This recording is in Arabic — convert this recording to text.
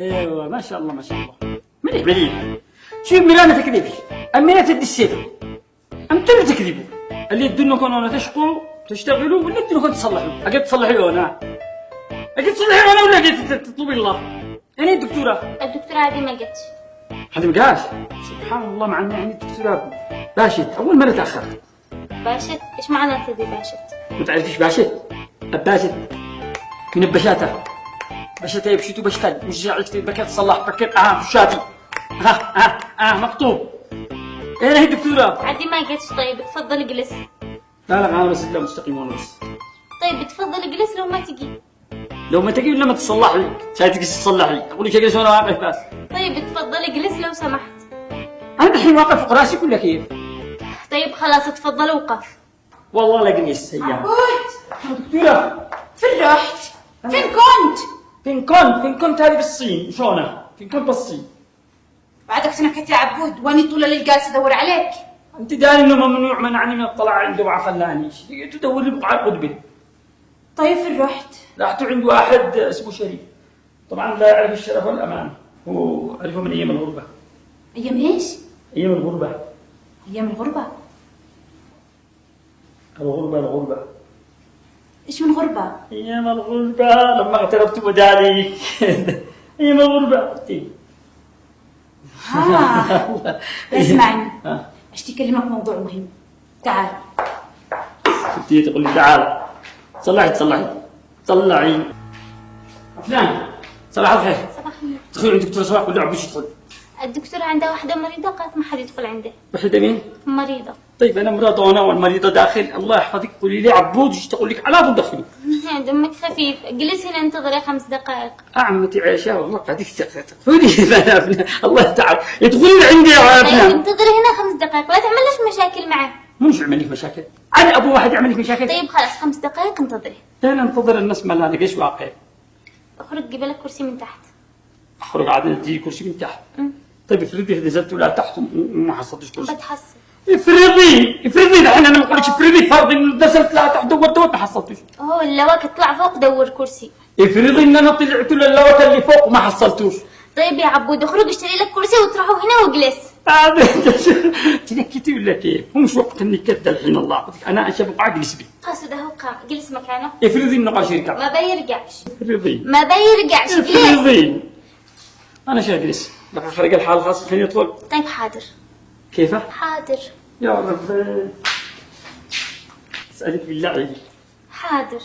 ايوه ما شاء الله ما شاء الله. مليح مليح. شوف ميرانا تكذبي. أمينة تدي السيف. أنتم اللي تكذبوا. اللي يدونكم أنا تشقوا تشتغلوا واللي يدونكم تصلحوا. أجي تصلحوا أنا. أجي تصلحوا أنا ولا أجي تطلبي الله. أنا الدكتورة. الدكتورة هذه ما جتش. هذه ما جاش. سبحان الله مع إن يعني الدكتورة باشت أول مرة تأخرت. باشت؟ إيش معنى تدي باشت؟ ما تعرفيش باشت؟ باشت من البشاتة. بشاتة يبشتوا بشتان مش جاعلت بكت تصلح بكت بشاتي. مكتوب. ايه هي الدكتورة؟ عادي ما جتش. طيب تفضل اجلس. لا انا بس لا مستقيم بس. طيب تفضل اجلس لو ما تجي. لو ما تجي لما تصلح لي، شايف تجي تصلح لي، اقول لك اجلس وانا واقف بس. طيب تفضل اجلس لو سمحت. انا الحين واقف فوق راسك ولا كيف؟ طيب خلاص تفضل اوقف. والله لا اجلس هيا. عبود دكتورة فين رحت؟ فين كنت؟ فين كنت هذه بالصين شلونها؟ فين كنت بالصين؟ بعدك سنكت يا عبود واني طول الليل جالسه ادور عليك. انت داري انه ممنوع منعني من الطلعة عنده مع فلاني، تدور لي بقعة قطبي. طيب فين رحت؟ رحت عند واحد اسمه شريف. طبعا لا يعرف الشرف والأمان. هو عرفه من أيام الغربة. ايام ايش؟ أيام الغربة. ايام الغربه. الغربة. ايش من غربه؟ أيام الغربة لما اغتربت بداري. أيام الغربة. اسمعني اشتي اكلمك موضوع مهم. تعال. شفتي تقول لي تعال. صلحي. فلان صباح الخير. صباح النور. دخلوا عند الدكتور صباح ولا عبوش يدخل. الدكتورة عندها واحدة مريضة قالت ما حد يدخل عنده. وحدة مين؟ مريضة. طيب أنا مرضى وأنا والمريضة داخل. الله يحفظك قولي لي عبود ايش تقول لك على طول دخلي. دمك خفيف. اجلس هنا انتظري 5 دقائق. عمتي عائشة والله قاعدك تقولي الله تعالى يدخلي عندي يا طيب ابنها. انتظري هنا 5 دقائق لا تعملش مشاكل معه. مش يعمل لك مشاكل. أنا أبو واحد يعمل لك مشاكل. طيب خلاص 5 دقائق انتظري. لا ننتظر الناس ما لا ايش واقع. اخرج قبلك كرسي من تحت. أخرج عاد تجي كرسي من تحت. طيب افرضي نزلت ولا تحت وما حصلتش كرسي. بتحصل. افرضي الحين أنا ما بقولش افرضي فرضي نزلت لا تحت دورت ما حصلتش. هو اللواك اطلع فوق دور كرسي. افرضي ان انا طلعت للوكه اللي فوق وما حصلتوش. طيب يا عبود اخرج اشتري لك كرسي وتروحوا هنا واجلس. تنكتي ولا كيف؟ هو مش وقت النكت الحين الله يعطيك. انا اشبق اجلس بي. قصد اهو قام جلس مكانه. افرضي النقاش يرجع. ما بيرجعش. افرضي. ما بيرجعش. جلس. افرضي. انا شو اجلس؟ بقى خارج الحال الخاص الحين يطول. طيب حاضر. كيفه؟ حاضر. يا رب. اسالك بالله عليك. حاضر.